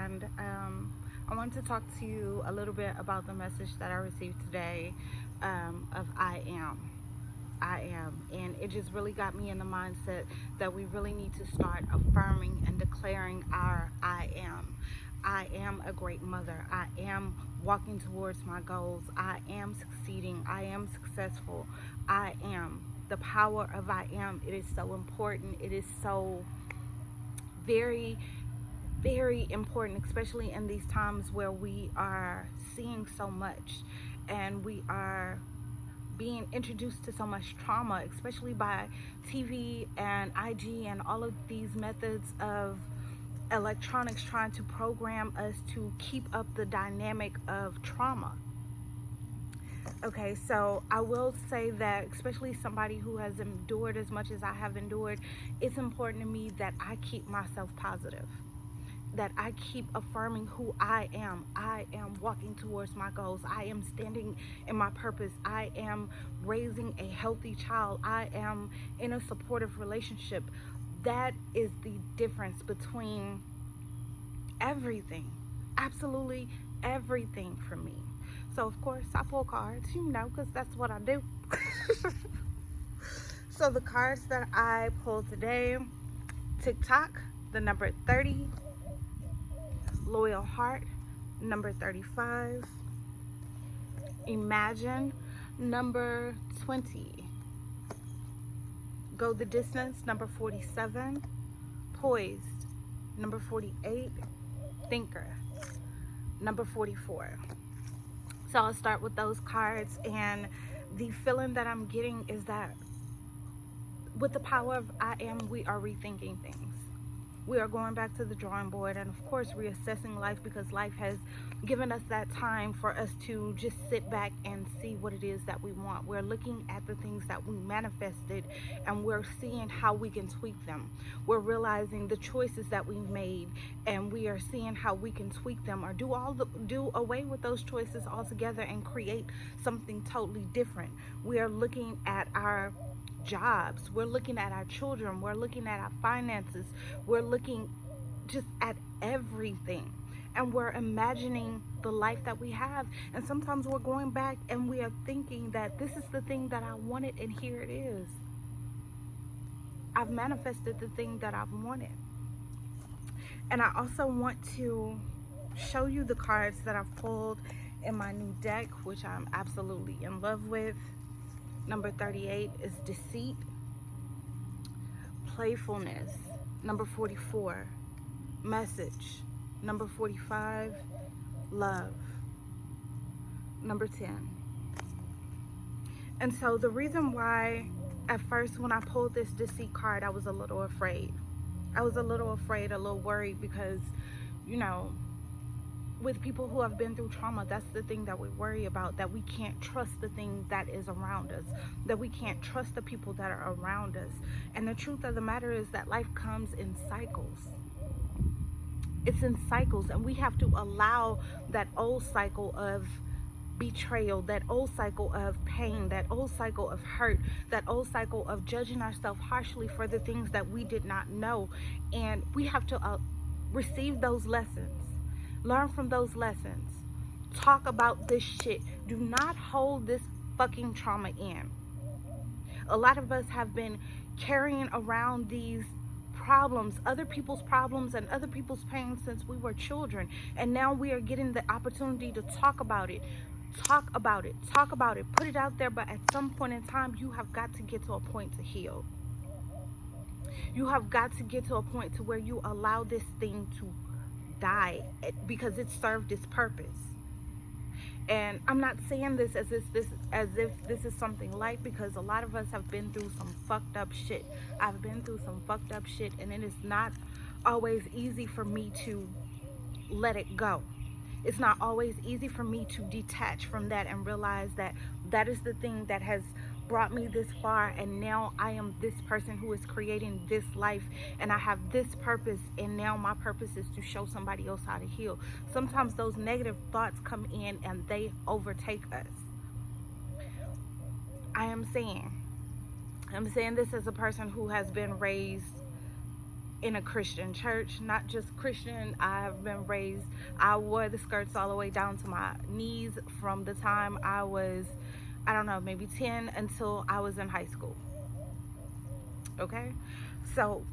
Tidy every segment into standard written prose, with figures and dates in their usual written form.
and I want to talk to you a little bit about the message that I received today of I am. And it just really got me in the mindset that we really need to start affirming and declaring our I am. I am a great mother. I am walking towards my goals. I am succeeding. I am successful. I am. The power of I am, it is so important. It is so very, very important, especially in these times where we are seeing so much and we are being introduced to so much trauma, especially by TV and IG and all of these methods of electronics trying to program us to keep up the dynamic of trauma. Okay, so I will say that, especially somebody who has endured as much as I have endured, it's important to me that I keep myself positive, that I keep affirming who I am. I am walking towards my goals. I am standing in my purpose. I am raising a healthy child. I am in a supportive relationship. That is the difference between everything, absolutely everything for me. So of course I pull cards, because that's what I do. So the cards that I pulled today: TikTok, the number 30, Loyal Heart, number 35, Imagine, number 20, Go the Distance, number 47, Poised, number 48, Thinker, number 44. So I'll start with those cards, and the feeling that I'm getting is that with the power of I am, we are rethinking things. We are going back to the drawing board and of course reassessing life, because life has given us that time for us to just sit back and see what it is that we want. We're looking at the things that we manifested and we're seeing how we can tweak them. We're realizing the choices that we made and we are seeing how we can tweak them or do away with those choices altogether and create something totally different. We are looking at our jobs, we're looking at our children, we're looking at our finances, we're looking just at everything, and we're imagining the life that we have. And sometimes we're going back and we are thinking that this is the thing that I wanted, and here it is. I've manifested the thing that I've wanted. And I also want to show you the cards that I've pulled in my new deck, which I'm absolutely in love with. Number 38 is Deceit, Playfulness. Number 44, Message. Number 45, Love. Number 10. And so the reason why at first when I pulled this Deceit card, I was a little afraid. I was a little afraid, a little worried, because with people who have been through trauma, that's the thing that we worry about, that we can't trust the thing that is around us, that we can't trust the people that are around us. And the truth of the matter is that life comes in cycles. It's in cycles, and we have to allow that old cycle of betrayal, that old cycle of pain, that old cycle of hurt, that old cycle of judging ourselves harshly for the things that we did not know. And we have to receive those lessons. Learn from those lessons. Talk about this shit. Do not hold this fucking trauma in. A lot of us have been carrying around these problems, other people's problems and other people's pain, since we were children. And now we are getting the opportunity to talk about it. Talk about it. Talk about it. Put it out there. But at some point in time, you have got to get to a point to heal. You have got to get to a point to where you allow this thing to die, because it served its purpose. And I'm not saying this as if this is something light, because a lot of us have been through some fucked up shit. I've been through some fucked up shit, and it is not always easy for me to let it go. It's not always easy for me to detach from that and realize that that is the thing that has brought me this far, and now I am this person who is creating this life, and I have this purpose, and now my purpose is to show somebody else how to heal. Sometimes those negative thoughts come in and they overtake us. I'm saying this as a person who has been raised in a Christian church, not just Christian. I've been raised, I wore the skirts all the way down to my knees from the time I was, I don't know, maybe 10 until I was in high school. Okay? So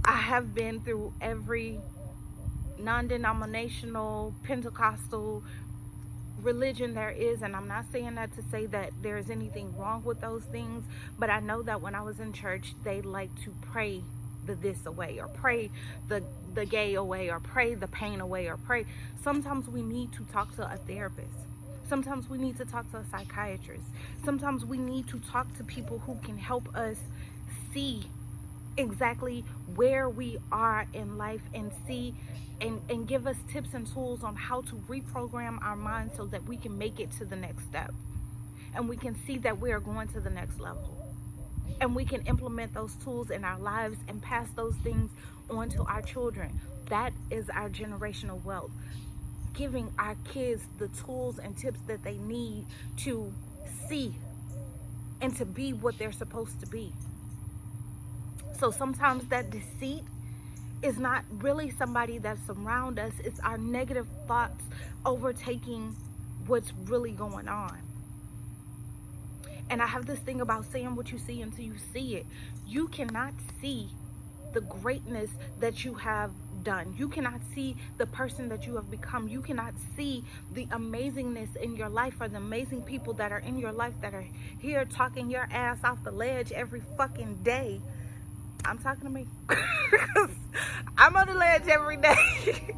I have been through every non-denominational, Pentecostal religion there is, and I'm not saying that to say that there's anything wrong with those things, but I know that when I was in church, they like to pray the this away, or pray the gay away, or pray the pain away, or pray. Sometimes we need to talk to a therapist. Sometimes we need to talk to a psychiatrist. Sometimes we need to talk to people who can help us see exactly where we are in life, and see and give us tips and tools on how to reprogram our minds so that we can make it to the next step, and we can see that we are going to the next level, and we can implement those tools in our lives and pass those things on to our children. That is our generational wealth, giving our kids the tools and tips that they need to see and to be what they're supposed to be. So sometimes that deceit is not really somebody that's around us. It's our negative thoughts overtaking what's really going on. And I have this thing about saying what you see until you see it. You cannot see the greatness that you have done. You cannot see the person that you have become. You cannot see the amazingness in your life, or the amazing people that are in your life that are here talking your ass off the ledge every fucking day. I'm talking to me. I'm on the ledge every day.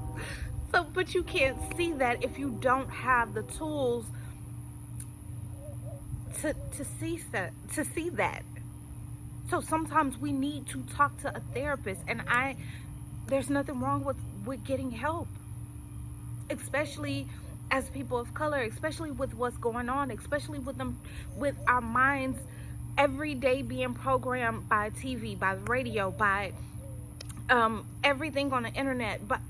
So, but you can't see that if you don't have the tools to see that. So sometimes we need to talk to a therapist, and there's nothing wrong with getting help, especially as people of color, especially with what's going on, especially with our minds every day being programmed by TV, by the radio, by everything on the internet. But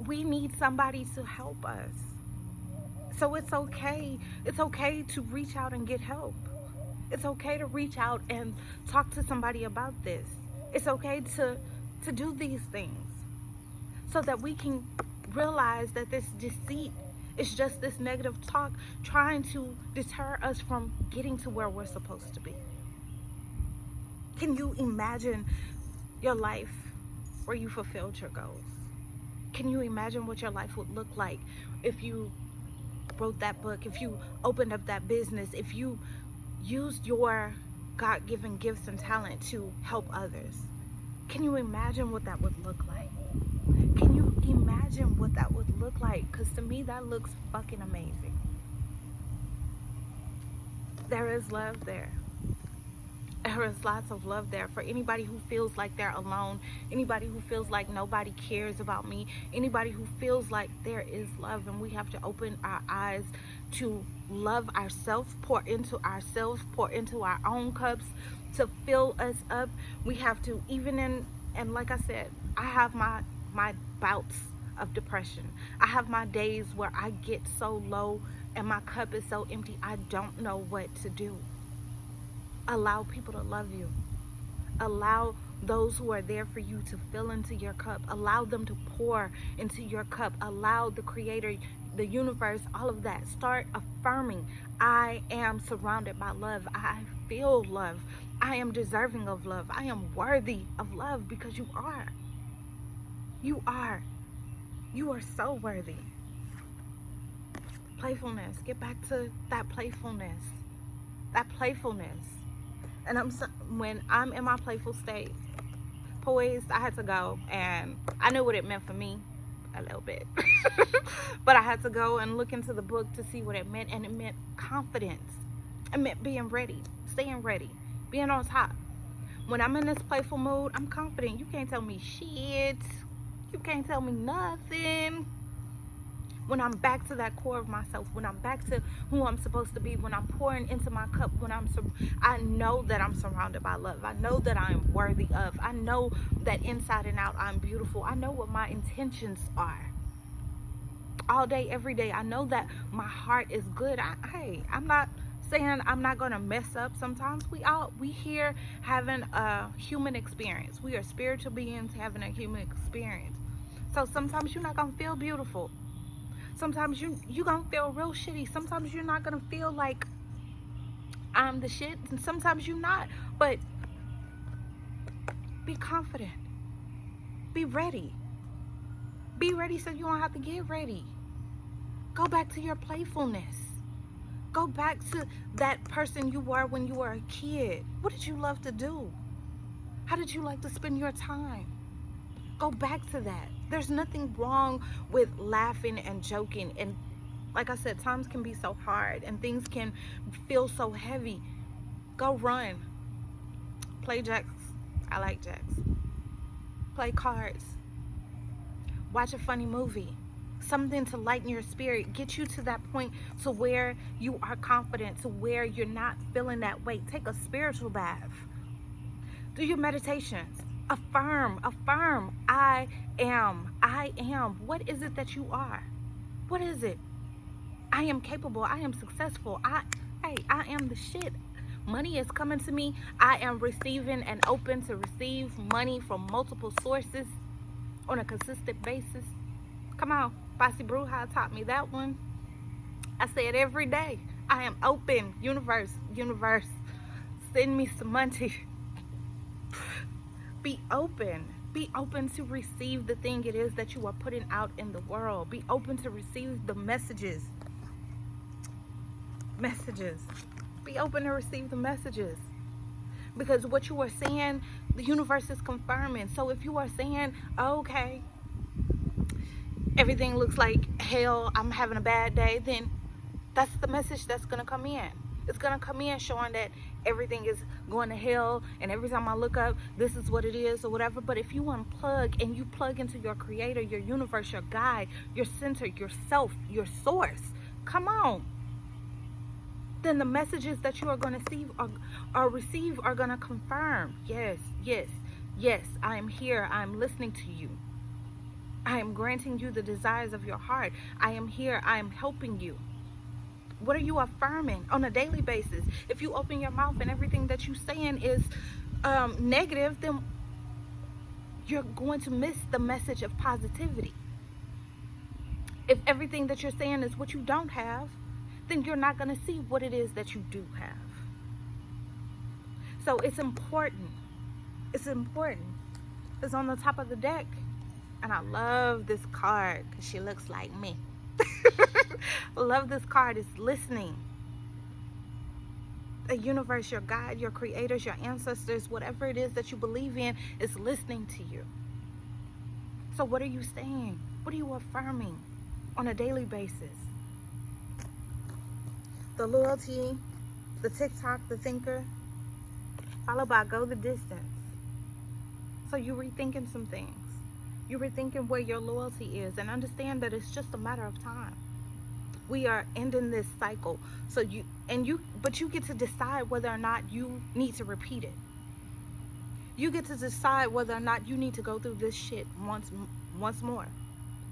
we need somebody to help us. So it's okay to reach out and get help. It's okay to reach out and talk to somebody about this. It's okay to do these things, so that we can realize that this deceit is just this negative talk trying to deter us from getting to where we're supposed to be. Can you imagine your life where you fulfilled your goals? Can you imagine what your life would look like if you wrote that book, if you opened up that business, if you used your God-given gifts and talent to help others? Can you imagine what that would look like? Can you imagine what that would look like? Because to me, that looks fucking amazing. There is love there. There is lots of love there for anybody who feels like they're alone, anybody who feels like nobody cares about me, anybody who feels like there is love. And we have to open our eyes to love ourselves, pour into our own cups to fill us up. We have to, and like I said, I have my bouts of depression. I have my days where I get so low and my cup is so empty, I don't know what to do. Allow people to love you. Allow those who are there for you to fill into your cup. Allow them to pour into your cup. Allow the Creator, the universe, all of that. Start affirming, I am surrounded by love. I feel love. I am deserving of love. I am worthy of love, because you are. You are. You are so worthy. Playfulness. Get back to that playfulness. That playfulness. And when I'm in my playful state, poised, I had to go, and I knew what it meant for me a little bit. But I had to go and look into the book to see what it meant, and it meant confidence. It meant being ready, staying ready, being on top. When I'm in this playful mood, I'm confident. You can't tell me shit. You can't tell me nothing. When I'm back to that core of myself, when I'm back to who I'm supposed to be, when I'm pouring into my cup, I know that I'm surrounded by love. I know that I am worthy of. I know that inside and out I'm beautiful. I know what my intentions are. All day, every day, I know that my heart is good. I'm not saying I'm not gonna mess up. Sometimes we here having a human experience. We are spiritual beings having a human experience. So sometimes you're not gonna feel beautiful. Sometimes you gonna feel real shitty. Sometimes you're not gonna feel like I'm the shit, and sometimes you're not. But be confident. Be ready. Be ready so you don't have to get ready. Go back to your playfulness. Go back to that person you were when you were a kid. What did you love to do? How did you like to spend your time? Go back to that. There's nothing wrong with laughing and joking. And like I said, times can be so hard and things can feel so heavy. Go run. Play jacks. I like jacks. Play cards. Watch a funny movie. Something to lighten your spirit. Get you to that point to where you are confident, to where you're not feeling that weight. Take a spiritual bath. Do your meditations. Affirm. I am. What is it that you are? What is it? I am capable. I am successful. I am the shit. Money is coming to me. I am receiving and open to receive money from multiple sources on a consistent basis. Come on. Bossy Bruja taught me that one. I say it every day. I am open. Universe, send me some money. Be open. Be open to receive the thing it is that you are putting out in the world. Be open to receive the messages. Be open to receive the messages. Because what you are saying, the universe is confirming. So if you are saying, okay, everything looks like hell, I'm having a bad day, then that's the message that's going to come in. It's going to come in showing that everything is going to hell, and every time I look up, this is what it is or whatever. But if you unplug and you plug into your creator, your universe, your guide, your center, yourself, your source, come on, then the messages that you are going to receive are going to confirm. Yes, I am here. I am listening to you. I am granting you the desires of your heart. I am here. I am helping you. What are you affirming on a daily basis? If you open your mouth and everything that you're saying is negative, then you're going to miss the message of positivity. If everything that you're saying is what you don't have, then you're not going to see what it is that you do have. So it's important. It's on the top of the deck. And I love this card because she looks like me. I love this card. It's listening. The universe, your God, your creators, your ancestors, whatever it is that you believe in is listening to you. So what are you saying? What are you affirming on a daily basis? The loyalty, the TikTok, the thinker, followed by go the distance. So you're rethinking some things. You're rethinking where your loyalty is, and understand that it's just a matter of time. We are ending this cycle. But you get to decide whether or not you need to repeat it. You get to decide whether or not you need to go through this shit once more.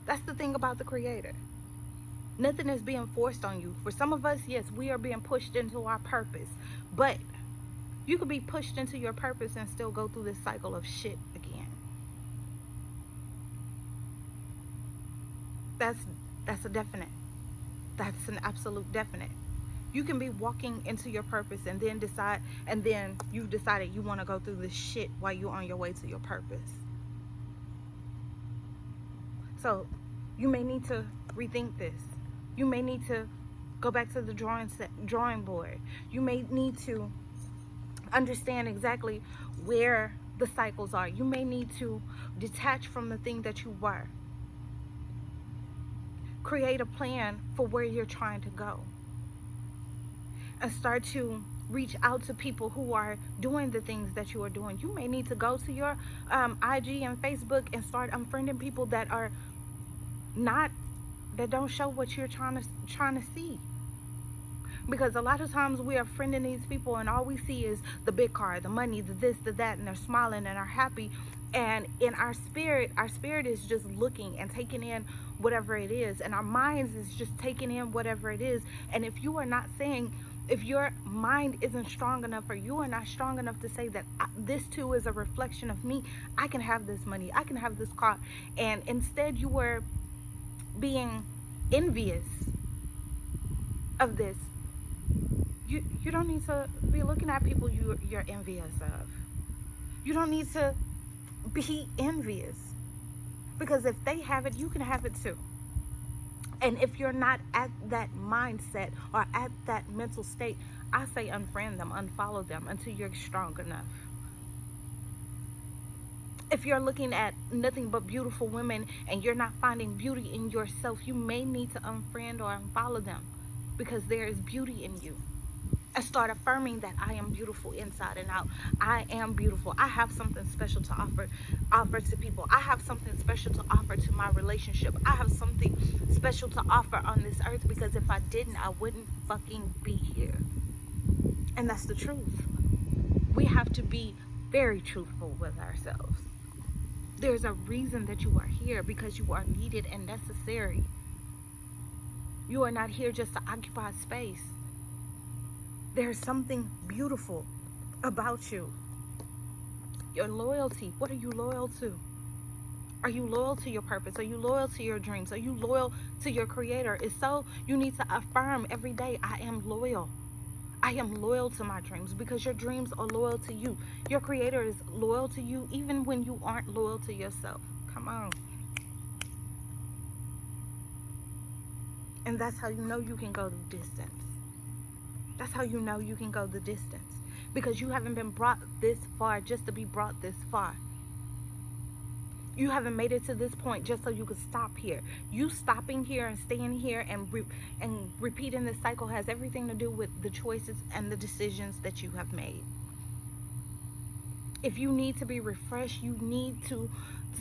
That's the thing about the creator. Nothing is being forced on you. For some of us, yes, we are being pushed into our purpose. But you could be pushed into your purpose and still go through this cycle of shit again. That's a definite. That's an absolute definite. You can be walking into your purpose and then you've decided you want to go through this shit while you're on your way to your purpose. So you may need to rethink this. You may need to go back to the drawing board. You may need to understand exactly where the cycles are. You may need to detach from the thing that you were. Create a plan for where you're trying to go. And start to reach out to people who are doing the things that you are doing. You may need to go to your IG and Facebook and start unfriending people that don't show what you're trying to see. Because a lot of times we are friending these people and all we see is the big car, the money, the this, the that, and they're smiling and are happy. And in our spirit is just looking and taking in whatever it is. And our minds is just taking in whatever it is. And if you are not saying, If your mind isn't strong enough, or you are not strong enough to say that this too is a reflection of me, I can have this money, I can have this car, and instead you were being envious of this, you don't need to be looking at people you're envious of. You don't need to be envious, because if they have it, you can have it too. And if you're not at that mindset or at that mental state, I say unfriend them, unfollow them until you're strong enough. If you're looking at nothing but beautiful women and you're not finding beauty in yourself, you may need to unfriend or unfollow them, because there is beauty in you. And start affirming that I am beautiful inside and out. I am beautiful. I have something special to offer to people. I have something special to offer to my relationship. I have something special to offer on this earth, because if I didn't, I wouldn't fucking be here. And that's the truth. We have to be very truthful with ourselves. There's a reason that you are here, because you are needed and necessary. You are not here just to occupy space. There's something beautiful about you. Your loyalty. What are you loyal to? Are you loyal to your purpose? Are you loyal to your dreams? Are you loyal to your creator? If so, you need to affirm every day, I am loyal. I am loyal to my dreams, because your dreams are loyal to you. Your creator is loyal to you even when you aren't loyal to yourself. Come on. And that's how you know you can go the distance. That's how you know you can go the distance. Because you haven't been brought this far just to be brought this far. You haven't made it to this point just so you could stop here. You stopping here and staying here and repeating this cycle has everything to do with the choices and the decisions that you have made. If you need to be refreshed, you need to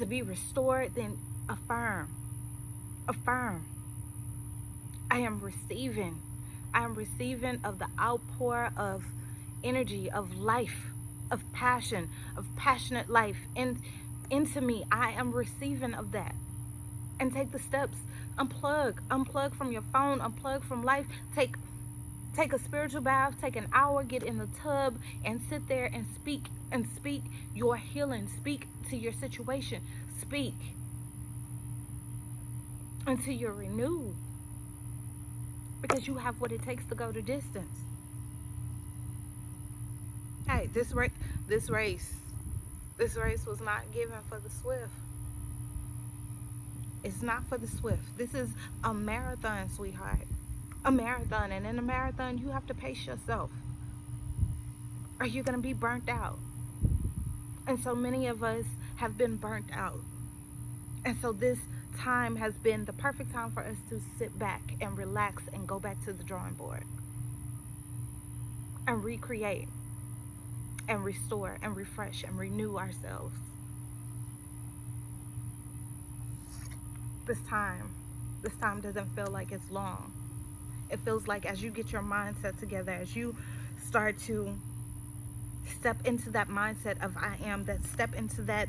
be restored, then affirm. Affirm. I am receiving. I am receiving of the outpour of energy, of life, of passion, of passionate life into me. I am receiving of that. And take the steps. Unplug from your phone, unplug from life. Take a spiritual bath, take an hour, get in the tub and sit there and speak your healing. Speak to your situation. Speak until you're renewed. Because you have what it takes to go the distance. Hey, this race was not given for the swift. It's not for the swift. This is a marathon, sweetheart. A marathon. And in a marathon, you have to pace yourself, or you're going to be burnt out. And so many of us have been burnt out. And so this time has been the perfect time for us to sit back and relax and go back to the drawing board and recreate and restore and refresh and renew ourselves. This time doesn't feel like it's long. It feels like as you get your mindset together, as you start to step into that mindset of I am, that step into that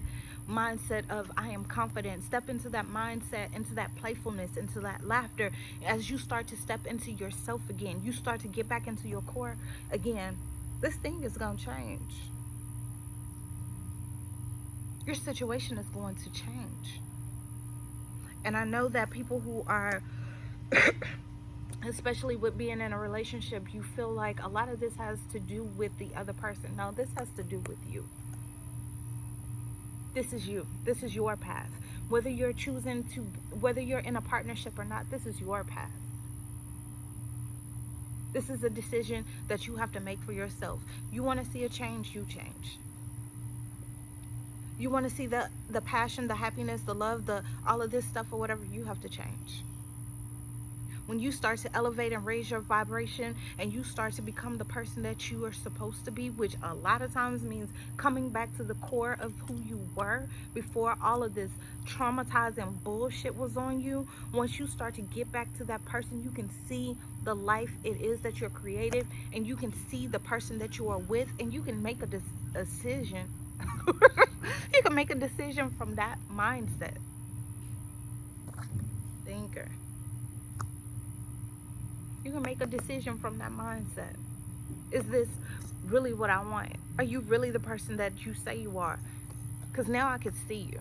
mindset of I am confident, step into that mindset, into that playfulness, into that laughter. As you start to step into yourself again, you start to get back into your core again, this thing is going to change. Your situation is going to change. And I know that people who are especially with being in a relationship, you feel like a lot of this has to do with the other person. No, this has to do with you. This is you. This is your path. Whether you're in a partnership or not, this is your path. This is a decision that you have to make for yourself. You want to see a change, you change. You want to see the passion, the happiness, the love, all of this stuff or whatever, you have to change. When you start to elevate and raise your vibration and you start to become the person that you are supposed to be, which a lot of times means coming back to the core of who you were before all of this traumatizing bullshit was on you. Once you start to get back to that person, you can see the life it is that you're creating, and you can see the person that you are with, and you can make a decision. You can make a decision from that mindset. Thinker. You can make a decision from that mindset. Is this really what I want? Are you really the person that you say you are? Because now I can see you.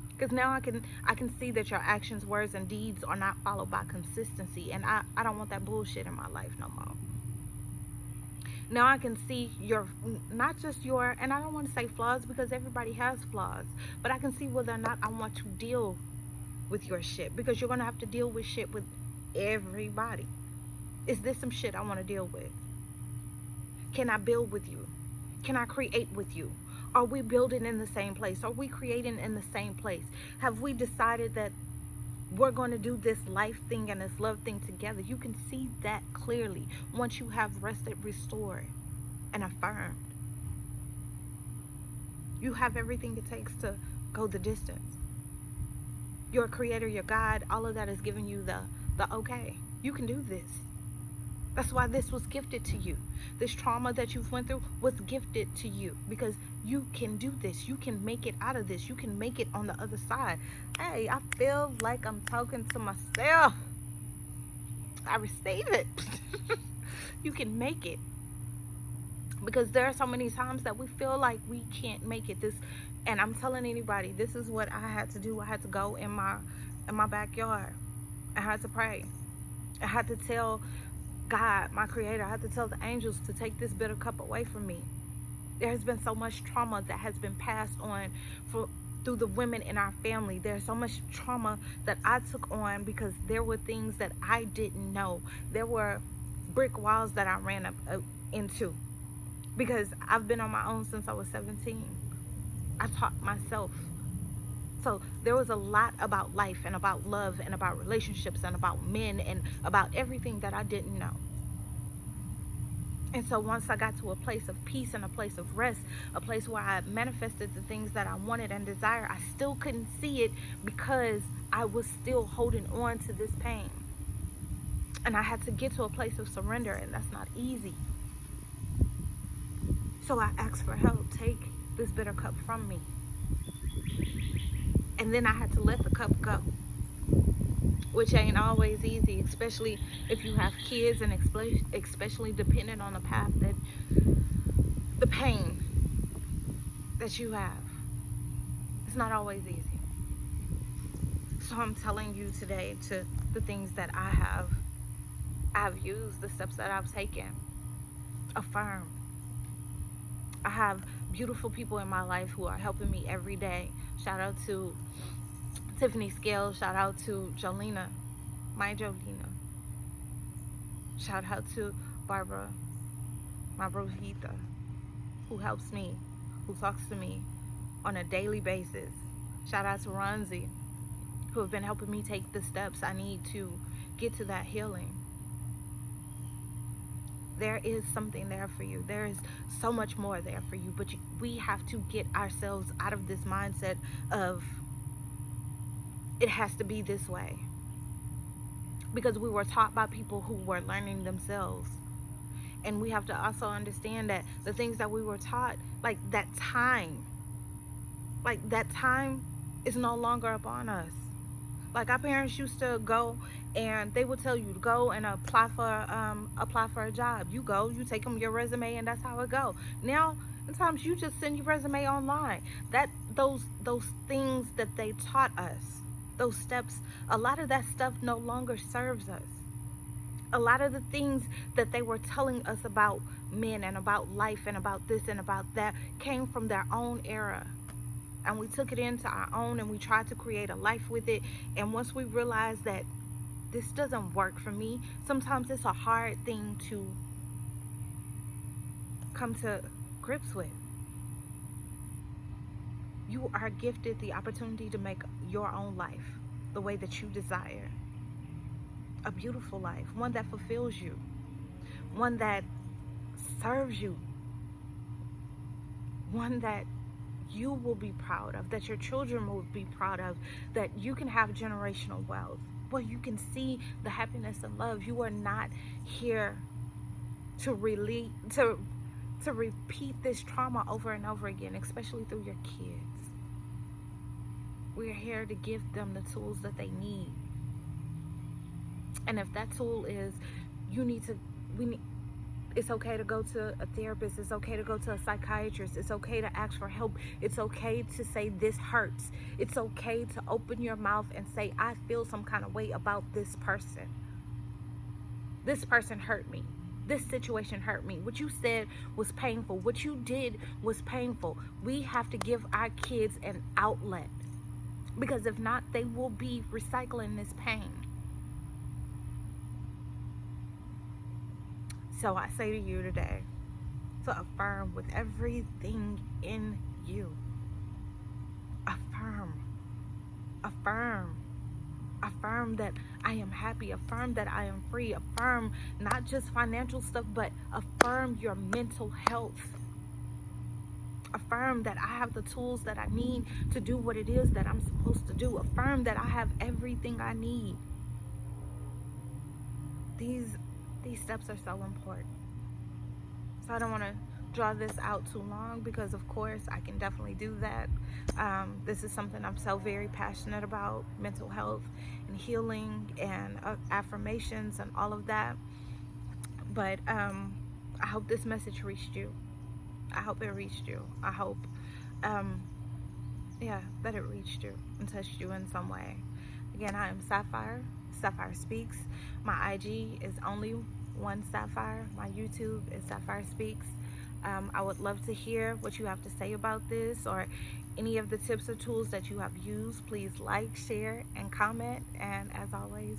Because now I can see that your actions, words, and deeds are not followed by consistency. And I don't want that bullshit in my life no more. Now I can see your, not just your, and I don't want to say flaws because everybody has flaws, but I can see whether or not I want to deal with your shit, because you're going to have to deal with shit with everybody. Is this some shit I want to deal with? Can I build with you? Can I create with you? Are we building in the same place? Are we creating in the same place? Have we decided that we're going to do this life thing and this love thing together? You can see that clearly once you have rested, restored, and affirmed. You have everything it takes to go the distance. Your creator, your God, all of that is giving you the okay. You can do this. That's why this was gifted to you. This trauma that you've went through was gifted to you, because you can do this. You can make it out of this. You can make it on the other side. Hey, I feel like I'm talking to myself. I receive it. You can make it. Because there are so many times that we feel like we can't make it. And I'm telling anybody, this is what I had to do. I had to go in my backyard. I had to pray. I had to tell God, my creator, I had to tell the angels to take this bitter cup away from me. There has been so much trauma that has been passed on through the women in our family. There's so much trauma that I took on because there were things that I didn't know. There were brick walls that I ran up into, because I've been on my own since I was 17. I taught myself. So there was a lot about life and about love and about relationships and about men and about everything that I didn't know. And so once I got to a place of peace and a place of rest, a place where I manifested the things that I wanted and desired, I still couldn't see it because I was still holding on to this pain. And I had to get to a place of surrender, and that's not easy. So I asked for help. Take this bitter cup from me. And then I had to let the cup go, which ain't always easy, especially if you have kids, and especially depending on the path that the pain that you have. It's not always easy. So I'm telling you today, to the things that I've used, the steps that I've taken. Affirm. I have beautiful people in my life who are helping me every day. Shout out to Tiffany Scales. Shout out to Jolina, my Jolina. Shout out to Barbara, my brojita, who helps me, who talks to me on a daily basis. Shout out to Ronzi, who have been helping me take the steps I need to get to that healing. There is something there for you. There is so much more there for you. But we have to get ourselves out of this mindset of it has to be this way. Because we were taught by people who were learning themselves. And we have to also understand that the things that we were taught, like that time is no longer upon us. Like our parents used to go and they would tell you to go and apply for a job. You go, you take them your resume, and that's how it go. Now, sometimes you just send your resume online. Those things that they taught us, those steps, a lot of that stuff no longer serves us. A lot of the things that they were telling us about men and about life and about this and about that came from their own era. And we took it into our own and we tried to create a life with it. And once we realized that this doesn't work for me, sometimes it's a hard thing to come to grips with. You are gifted the opportunity to make your own life the way that you desire. A beautiful life, one that fulfills you, one that serves you, one that you will be proud of, that your children will be proud of, that you can have generational wealth, where you can see the happiness and love. You are not here to repeat this trauma over and over again, especially through your kids. We're here to give them the tools that they need. And if that tool is, you need to, we need, it's okay to go to a therapist. It's okay to go to a psychiatrist. It's okay to ask for help. It's okay to say this hurts. It's okay to open your mouth and say, I feel some kind of way about this person. This person hurt me. This situation hurt me. What you said was painful. What you did was painful. We have to give our kids an outlet, because if not, they will be recycling this pain. So I say to you today to affirm with everything in you. Affirm. Affirm. Affirm that I am happy. Affirm that I am free. Affirm not just financial stuff, but affirm your mental health. Affirm that I have the tools that I need to do what it is that I'm supposed to do. Affirm that I have everything I need. These steps are so important. So I don't want to draw this out too long, because of course I can definitely do that. This is something I'm so very passionate about, mental health and healing and affirmations and all of that. But I hope this message reached you. I hope it reached you. I hope that it reached you and touched you in some way. Again, I am Sapphire Speaks. My IG is only one Sapphire. My YouTube is Sapphire Speaks. I would love to hear what you have to say about this, or any of the tips or tools that you have used. Please like, share, and comment. And as always,